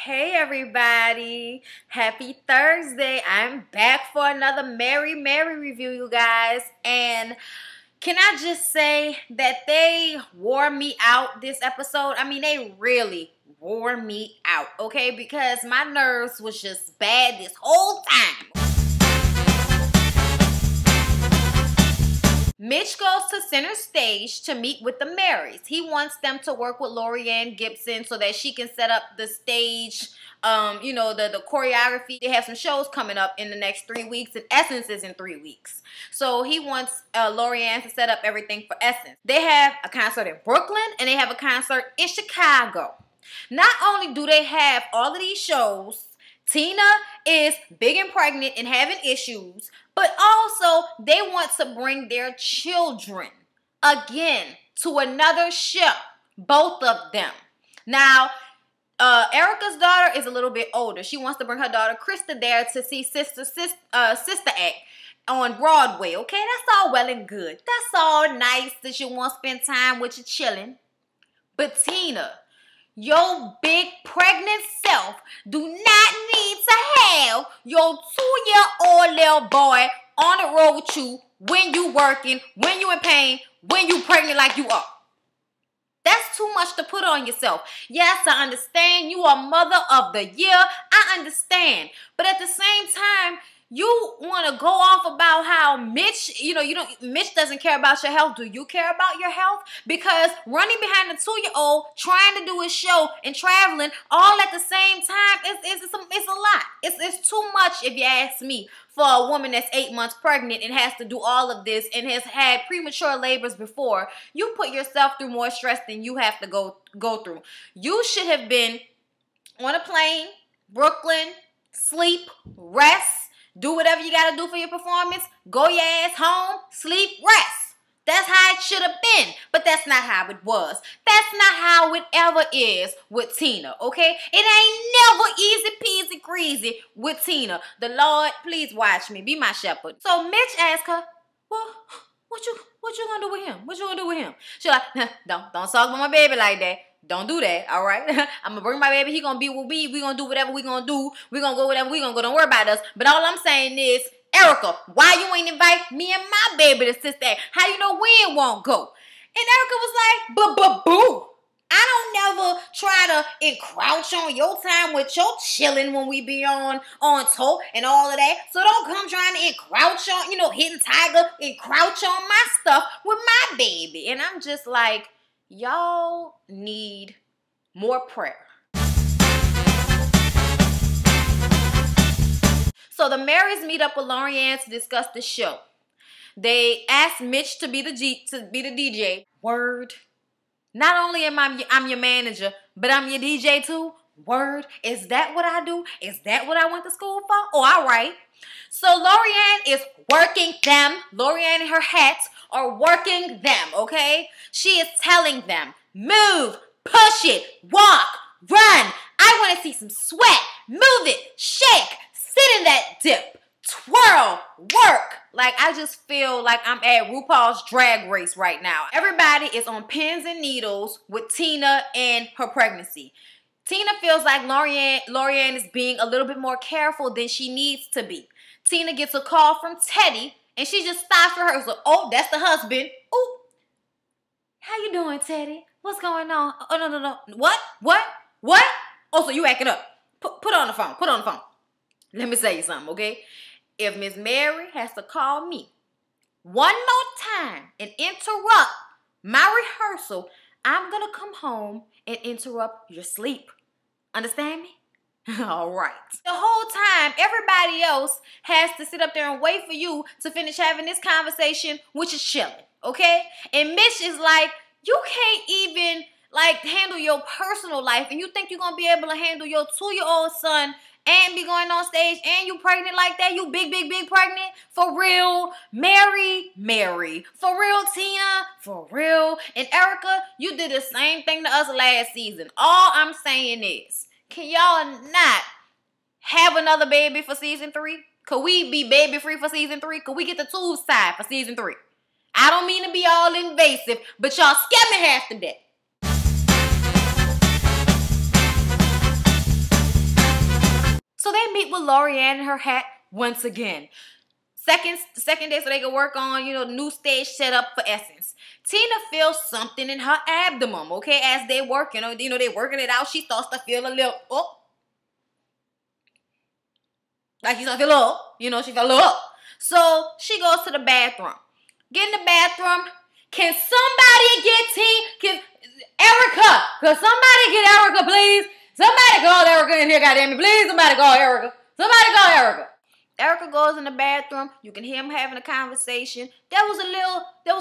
Hey everybody, happy Thursday. I'm back for another Mary review, you guys. And can I just say that they wore me out this episode? I mean, they really wore me out, okay? Because my nerves was just bad this whole time. Mitch goes to center stage to meet with the Marys. He wants them to work with Lorianne Gibson so that she can set up the stage, the choreography. They have some shows coming up in the next 3 weeks, and Essence is in 3 weeks. So he wants Lorianne to set up everything for Essence. They have a concert in Brooklyn, and they have a concert in Chicago. Not only do they have all of these shows, Tina is big and pregnant and having issues, but also they want to bring their children again to another show, both of them. Now, Erica's daughter is a little bit older. She wants to bring her daughter Krista there to see Sister Act on Broadway, okay? That's all well and good. That's all nice that you want to spend time with your children. But Tina, your big pregnant self do not need to have your 2-year-old little boy on the road with you when you working, when you in pain, when you pregnant like you are. That's too much to put on yourself. Yes, I understand. You are mother of the year. I understand. But at the same time, you want to go off about how Mitch, Mitch doesn't care about your health. Do you care about your health? Because running behind a 2-year-old, trying to do his show and traveling all at the same time, it's a lot. It's too much, if you ask me, for a woman that's 8 months pregnant and has to do all of this and has had premature labors before. You put yourself through more stress than you have to go through. You should have been on a plane, Brooklyn, sleep, rest, do whatever you got to do for your performance. Go your ass home, sleep, rest. That's how it should have been. But that's not how it was. That's not how it ever is with Tina, okay? It ain't never easy peasy greasy with Tina. The Lord, please watch me. Be my shepherd. So Mitch asked her, well, what you gonna do with him? What you gonna do with him? She like, don't talk about my baby like that. Don't do that, all right? I'm going to bring my baby. He going to be with me. We going to do whatever we going to do. We going to go whatever we going to go. Don't worry about us. But all I'm saying is, Erica, why you ain't invite me and my baby to Sister Act? How you know we won't go? And Erica was like, boo. I don't never try to encroach on your time with your chilling when we be on tour and all of that. So don't come trying to encroach on, hitting Tiger, encroach on my stuff with my baby. And I'm just like, y'all need more prayer. So the Marys meet up with Lorianne to discuss the show. They asked Mitch to be the DJ. Word. Not only am I'm your manager, but I'm your DJ too. Word. Is that what I do? Is that what I went to school for? Oh, all right. So Lorianne is working them. Lorianne and her hats are working them, okay? She is telling them, move, push it, walk, run. I want to see some sweat. Move it, shake, sit in that dip, twirl, work. Like, I just feel like I'm at RuPaul's Drag Race right now. Everybody is on pins and needles with Tina and her pregnancy. Tina feels like Lorianne is being a little bit more careful than she needs to be. Tina gets a call from Teddy, and she just stops for her. So, oh, that's the husband. Oh, how you doing, Teddy? What's going on? Oh, no. What? Oh, so you acting up. Put on the phone. Let me say you something, okay? If Miss Mary has to call me one more time and interrupt my rehearsal, I'm going to come home and interrupt your sleep. Understand me? All right. The whole time, everybody else has to sit up there and wait for you to finish having this conversation, which is chilling, okay? And Mitch is like, you can't even, handle your personal life, and you think you're going to be able to handle your 2-year-old son and be going on stage, and you pregnant like that? You big pregnant? For real? Mary? For real, Tina? For real? And Erica, you did the same thing to us last season. All I'm saying is, can y'all not have another baby for season 3? Could we be baby free for season 3? Could we get the tube side for season 3? I don't mean to be all invasive, but y'all scare me half to death. they meet with Lorianne in her hat once again. Second day so they can work on, the new stage setup for Essence. Tina feels something in her abdomen, okay, as they work, they working it out. She starts to feel a little, like she's gonna feel she felt a little up. So she goes to the bathroom. Get in the bathroom. Can somebody get Erica? Could somebody get Erica, please? Somebody call Erica in here, goddamn it. Please, somebody call Erica. Somebody call Erica. Erica goes in the bathroom. You can hear him having a conversation. There was a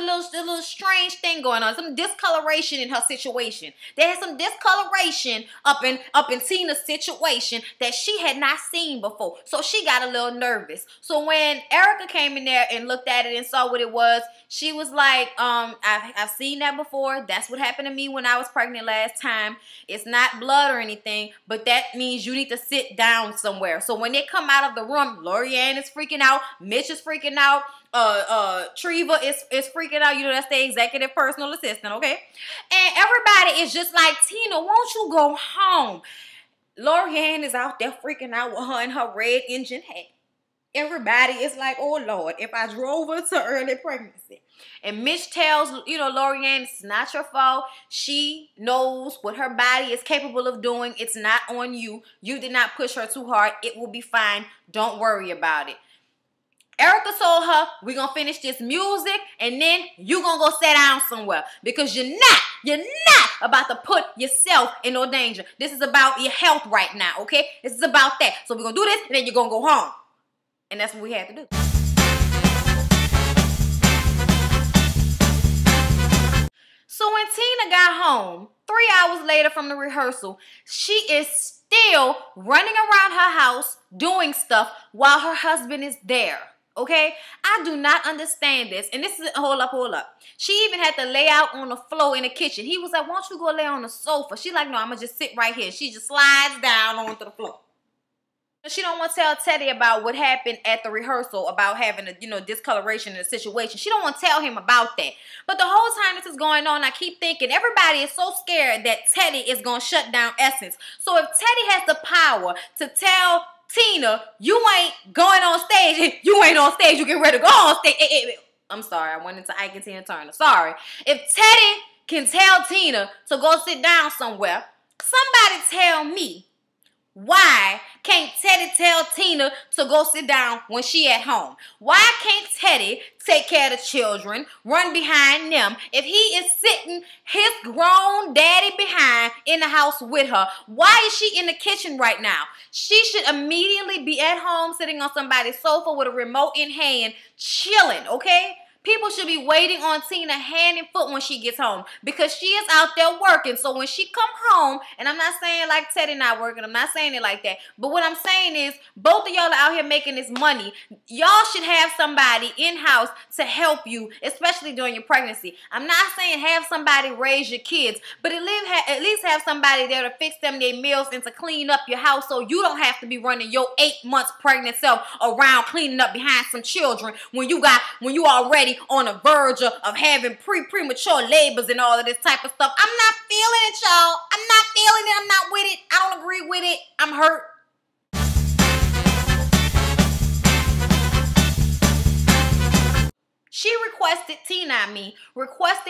little strange thing going on. Some discoloration in her situation. There had some discoloration up in Tina's situation that she had not seen before. So she got a little nervous. So when Erica came in there and looked at it and saw what it was, she was like, I've seen that before. That's what happened to me when I was pregnant last time. It's not blood or anything, but that means you need to sit down somewhere. So when they come out of the room, Lorianne is freaking out. Mitch is freaking out. Treva is freaking out. That's the executive personal assistant, okay? And everybody is just like, Tina, won't you go home? Lorianne is out there freaking out with her in her red engine hat. Everybody is like, oh, Lord, if I drove her to early pregnancy. And Mitch tells, Lorianne, it's not your fault. She knows what her body is capable of doing. It's not on you. You did not push her too hard. It will be fine. Don't worry about it. Erica told her, we're going to finish this music and then you're going to go sit down somewhere because you're not about to put yourself in no danger. This is about your health right now, okay? This is about that. So we're going to do this and then you're going to go home. And that's what we had to do. So when Tina got home, 3 hours later from the rehearsal, she is still running around her house doing stuff while her husband is there. Okay? I do not understand this. And this is, hold up. She even had to lay out on the floor in the kitchen. He was like, why don't you go lay on the sofa? She's like, no, I'm going to just sit right here. She just slides down onto the floor. She don't want to tell Teddy about what happened at the rehearsal about having a, discoloration in the situation. She don't want to tell him about that. But the whole time this is going on, I keep thinking everybody is so scared that Teddy is going to shut down Essence. So if Teddy has the power to tell Tina, you ain't going on stage, you ain't on stage, you get ready to go on stage. I'm sorry, I went into Ike and Tina Turner. Sorry. If Teddy can tell Tina to go sit down somewhere, somebody tell me, why can't Teddy tell Tina to go sit down when she at home? Why can't Teddy take care of the children, run behind them, if he is sitting his grown daddy behind in the house with her? Why is she in the kitchen right now? She should immediately be at home sitting on somebody's sofa with a remote in hand, chilling, okay? People should be waiting on Tina hand and foot when she gets home because she is out there working. So when she come home, and I'm not saying like Teddy not working, I'm not saying it like that, but what I'm saying is both of y'all are out here making this money. Y'all should have somebody in-house to help you, especially during your pregnancy. I'm not saying have somebody raise your kids, but at least have somebody there to fix them their meals and to clean up your house so you don't have to be running your 8 months pregnant self around cleaning up behind some children when you already on the verge of having premature labors and all of this type of stuff. I'm not feeling it, y'all. I'm not feeling it. I'm not with it. I don't agree with it. I'm hurt. She requested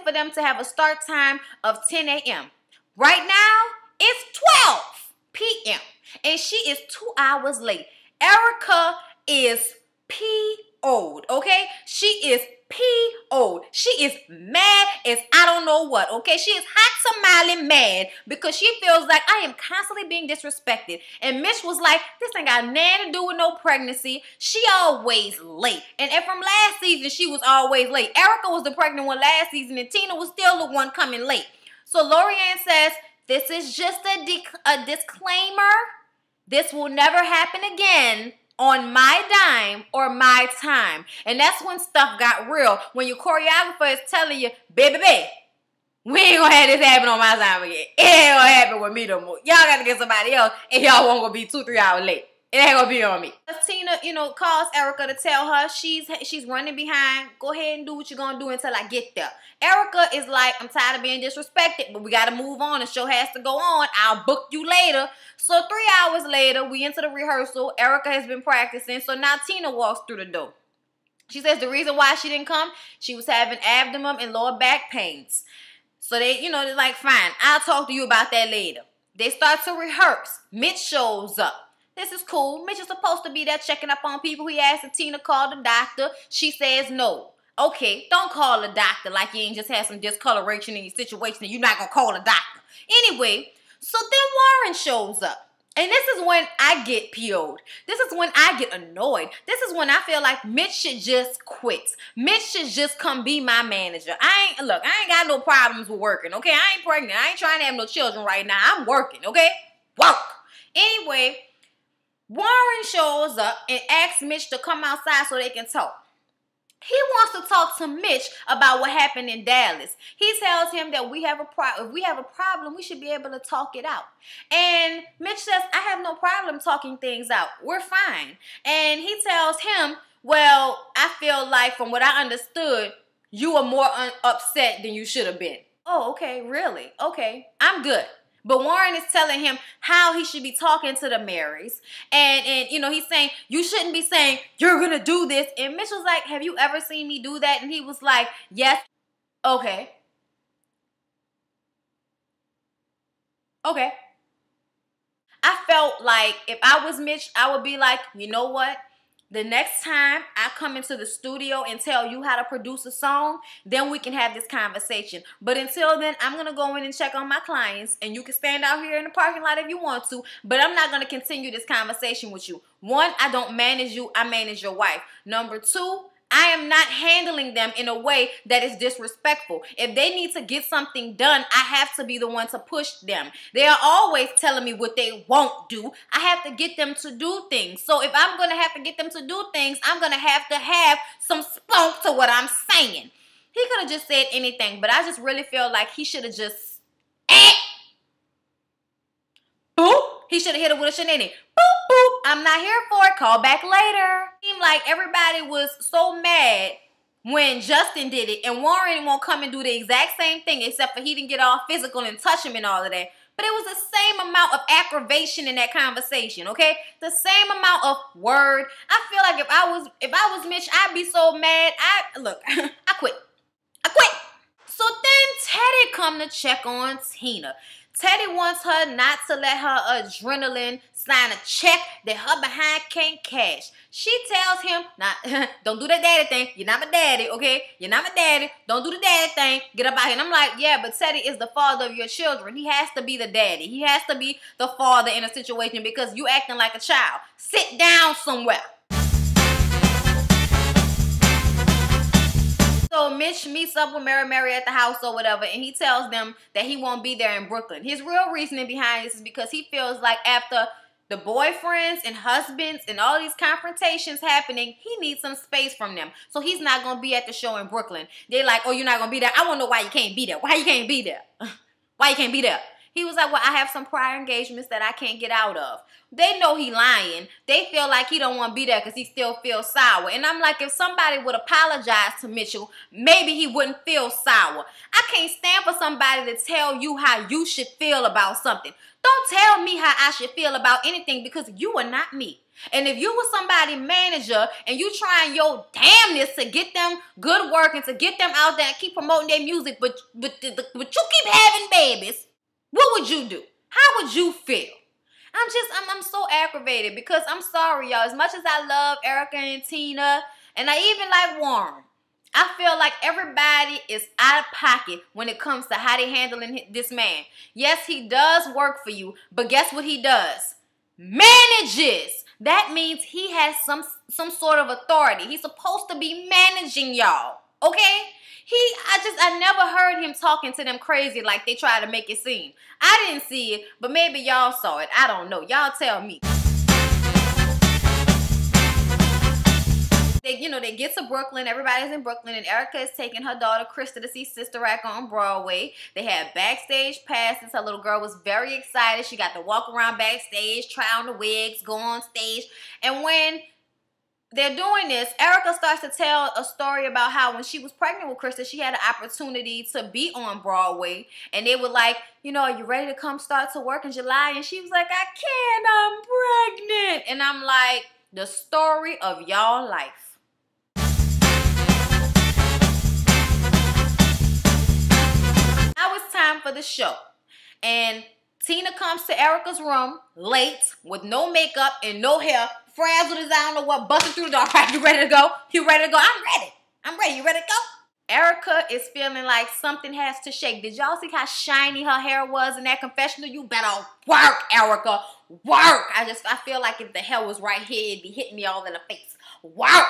for them to have a start time of 10 a.m. Right now, it's 12 p.m. and she is 2 hours late. Erica is P.O.'d, okay? She is P.O.'d. She is mad as I don't know what, okay? She is hot tamale mad because she feels like I am constantly being disrespected. And Mitch was like, this ain't got nothing to do with no pregnancy. She always late. And from last season, she was always late. Erica was the pregnant one last season and Tina was still the one coming late. So Lorianne says, this is just a disclaimer. This will never happen again on my dime or my time. And that's when stuff got real. When your choreographer is telling you, baby, we ain't gonna have this happen on my time again. It ain't gonna happen with me no more. Y'all gotta get somebody else and y'all won't gonna be 2-3 hours late. It ain't gonna be on me. Tina, calls Erica to tell her she's running behind. Go ahead and do what you're gonna do until I get there. Erica is like, I'm tired of being disrespected, but we gotta move on. The show has to go on. I'll book you later. So 3 hours later, we into the rehearsal. Erica has been practicing. So now Tina walks through the door. She says the reason why she didn't come, she was having abdomen and lower back pains. So they're like, fine, I'll talk to you about that later. They start to rehearse. Mitch shows up. This is cool. Mitch is supposed to be there checking up on people. He asked if Tina called the doctor. She says no. Okay, don't call the doctor like you ain't just had some discoloration in your situation and you're not going to call the doctor. Anyway, so then Warren shows up. And this is when I get PO'd. This is when I get annoyed. This is when I feel like Mitch should just quit. Mitch should just come be my manager. I ain't got no problems with working, okay? I ain't pregnant. I ain't trying to have no children right now. I'm working, okay? Work. Anyway, Warren shows up and asks Mitch to come outside so they can talk. He wants to talk to Mitch about what happened in Dallas. He tells him that if we have a problem, we should be able to talk it out. And Mitch says, I have no problem talking things out. We're fine. And he tells him, well, I feel like from what I understood, you were more upset than you should have been. Oh, okay, really? Okay, I'm good. But Warren is telling him how he should be talking to the Marys. And he's saying, you shouldn't be saying, you're going to do this. And Mitch was like, have you ever seen me do that? And he was like, yes. Okay. Okay. I felt like if I was Mitch, I would be like, you know what? The next time I come into the studio and tell you how to produce a song, then we can have this conversation. But until then, I'm going to go in and check on my clients, and you can stand out here in the parking lot if you want to, but I'm not going to continue this conversation with you. One, I don't manage you. I manage your wife. Number two, I am not handling them in a way that is disrespectful. If they need to get something done, I have to be the one to push them. They are always telling me what they won't do. I have to get them to do things. So if I'm going to have to get them to do things, I'm going to have some spunk to what I'm saying. He could have just said anything, but I just really feel like he should have just, boop. He should have hit it with a shenanigan. Boop, boop. I'm not here for it. Call back later. Seemed like everybody was so mad when Justin did it, and Warren won't come and do the exact same thing, except for he didn't get all physical and touch him and all of that. But it was the same amount of aggravation in that conversation, okay? The same amount of word. I feel like if I was Mitch, I'd be so mad. I quit. So then Teddy come to check on Tina. Teddy wants her not to let her adrenaline sign a check that her behind can't cash. She tells him, nah, don't do that daddy thing. You're not my daddy, okay? You're not my daddy. Don't do the daddy thing. Get up out here. And I'm like, yeah, but Teddy is the father of your children. He has to be the daddy. He has to be the father in a situation because you acting like a child. Sit down somewhere. So Mitch meets up with Mary at the house or whatever, and he tells them that he won't be there in Brooklyn. His real reasoning behind this is because he feels like after the boyfriends and husbands and all these confrontations happening, he needs some space from them. So he's not going to be at the show in Brooklyn. They're like, oh, you're not going to be there? I want to know why you can't be there. Why you can't be there? Why you can't be there? He was like, well, I have some prior engagements that I can't get out of. They know he lying. They feel like he don't want to be there because he still feels sour. And I'm like, if somebody would apologize to Mitchell, maybe he wouldn't feel sour. I can't stand for somebody to tell you how you should feel about something. Don't tell me how I should feel about anything because you are not me. And if you were somebody's manager and you trying your damnness to get them good work and to get them out there and keep promoting their music, but you keep having babies, what would you do? How would you feel? I'm so aggravated because I'm sorry, y'all. As much as I love Erica and Tina, and I even like Warren, I feel like everybody is out of pocket when it comes to how they handling this man. Yes, he does work for you, but guess what he does? Manages. That means he has some sort of authority. He's supposed to be managing y'all, okay? I never heard him talking to them crazy like they try to make it seem. I didn't see it, but maybe y'all saw it. I don't know. Y'all tell me. They get to Brooklyn. Everybody's in Brooklyn, and Erica is taking her daughter Krista to see Sister Act on Broadway. They had backstage passes. Her little girl was very excited. She got to walk around backstage, try on the wigs, go on stage. And when they're doing this, Erica starts to tell a story about how when she was pregnant with Krista, she had an opportunity to be on Broadway. And they were like, are you ready to come start to work in July? And she was like, I can't, I'm pregnant. And I'm like, the story of y'all life. Now it's time for the show. And Tina comes to Erica's room late with no makeup and no hair, frazzled as I don't know what, busting through the door. Right, you ready to go? You ready to go? I'm ready. I'm ready. You ready to go? Erica is feeling like something has to shake. Did y'all see how shiny her hair was in that confessional? You better work, Erica. Work. I feel like if the hair was right here, it'd be hitting me all in the face. Work.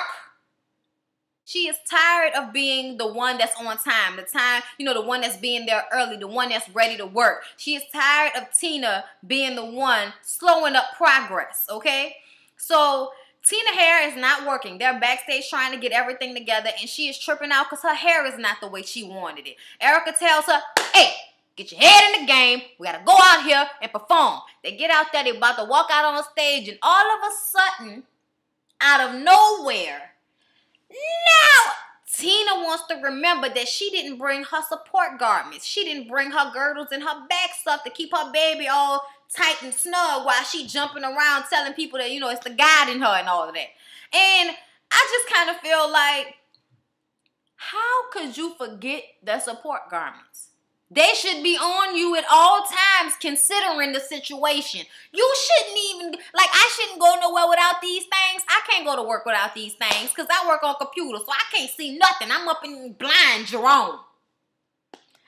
She is tired of being the one that's on time, the one that's being there early, the one that's ready to work. She is tired of Tina being the one slowing up progress, okay? So Tina's hair is not working. They're backstage trying to get everything together, and she is tripping out because her hair is not the way she wanted it. Erica tells her, hey, get your head in the game. We got to go out here and perform. They get out there. They're about to walk out on stage, and all of a sudden, out of nowhere, now Tina wants to remember that she didn't bring her support garments. She didn't bring her girdles and her back stuff to keep her baby all tight and snug while she jumping around telling people that, it's the God in her and all of that. And I just kind of feel like, how could you forget the support garments? They should be on you at all times considering the situation. You shouldn't even, I shouldn't go nowhere without these things. I can't go to work without these things because I work on computer, so I can't see nothing. I'm up in blind Jerome.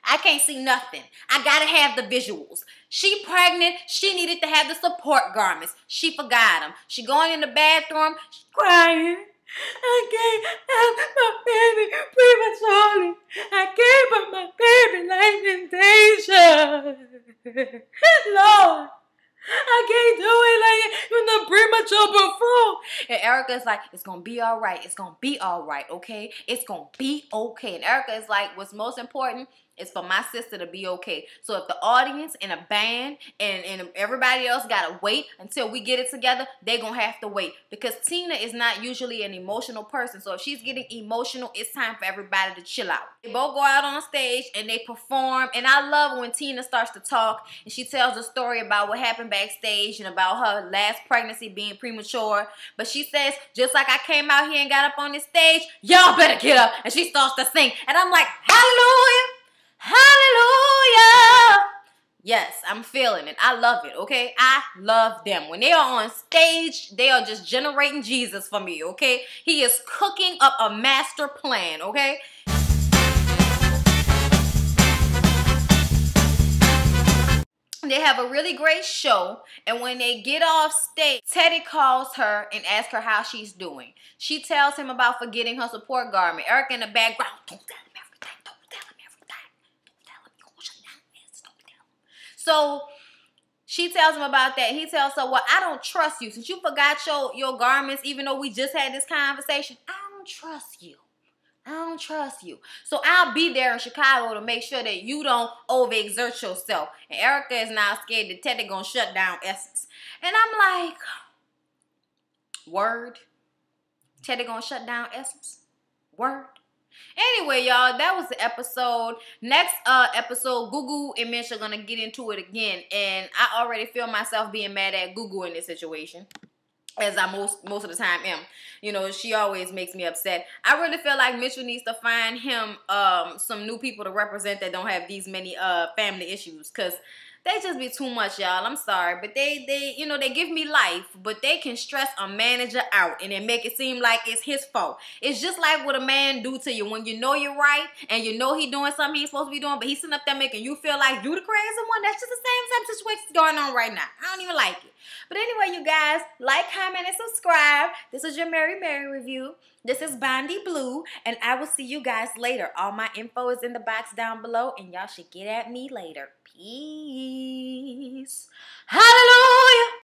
I can't see nothing. I gotta have the visuals. She pregnant. She needed to have the support garments. She forgot them. She going in the bathroom. She's crying. I gave my baby prematurely. I gave up my baby like temptation. Lord, I can't do it like in the premature before. And Erica's like, it's gonna be all right. It's gonna be all right, okay? It's gonna be okay. And Erica is like, what's most important is for my sister to be okay. So if the audience and a band and everybody else gotta wait until we get it together, they're gonna have to wait. Because Tina is not usually an emotional person. So if she's getting emotional, it's time for everybody to chill out. They both go out on stage and they perform. And I love when Tina starts to talk and she tells a story about what happened backstage and about her last pregnancy being premature. But she says, just like I came out here and got up on this stage, y'all better get up. And she starts to sing. And I'm like, hallelujah. Hallelujah. Yes, I'm feeling it. I love it, okay? I love them. When they are on stage, they are just generating Jesus for me, okay? He is cooking up a master plan, okay? They have a really great show, and when they get off stage, Teddy calls her and asks her how she's doing. She tells him about forgetting her support garment. Erica in the background, don't tell him everything, don't tell him everything. Don't tell him, you gonna shut down this, don't tell him. So she tells him about that. He tells her, well, I don't trust you. Since you forgot your garments, even though we just had this conversation, I don't trust you. I don't trust you. So I'll be there in Chicago to make sure that you don't overexert yourself. And Erica is now scared that Teddy gonna shut down Essence. And I'm like, word? Teddy gonna shut down Essence? Word? Anyway, y'all, that was the episode. Next episode, Gugu and Mitch are gonna get into it again. And I already feel myself being mad at Gugu in this situation, as I most of the time am. You know, she always makes me upset. I really feel like Mitchell needs to find him some new people to represent that don't have these many family issues, because they just be too much, y'all. I'm sorry, but they you know, they give me life, but they can stress a manager out and then make it seem like it's his fault. It's just like what a man do to you when you know you're right and you know he doing something he ain't supposed to be doing, but he's sitting up there making you feel like you the crazy one. That's just the same type of situation going on right now. I don't even like it. But anyway, you guys, like, comment, and subscribe. This is your Mary review. This is Bondi Blue, and I will see you guys later. All my info is in the box down below, and y'all should get at me later. Peace. Hallelujah.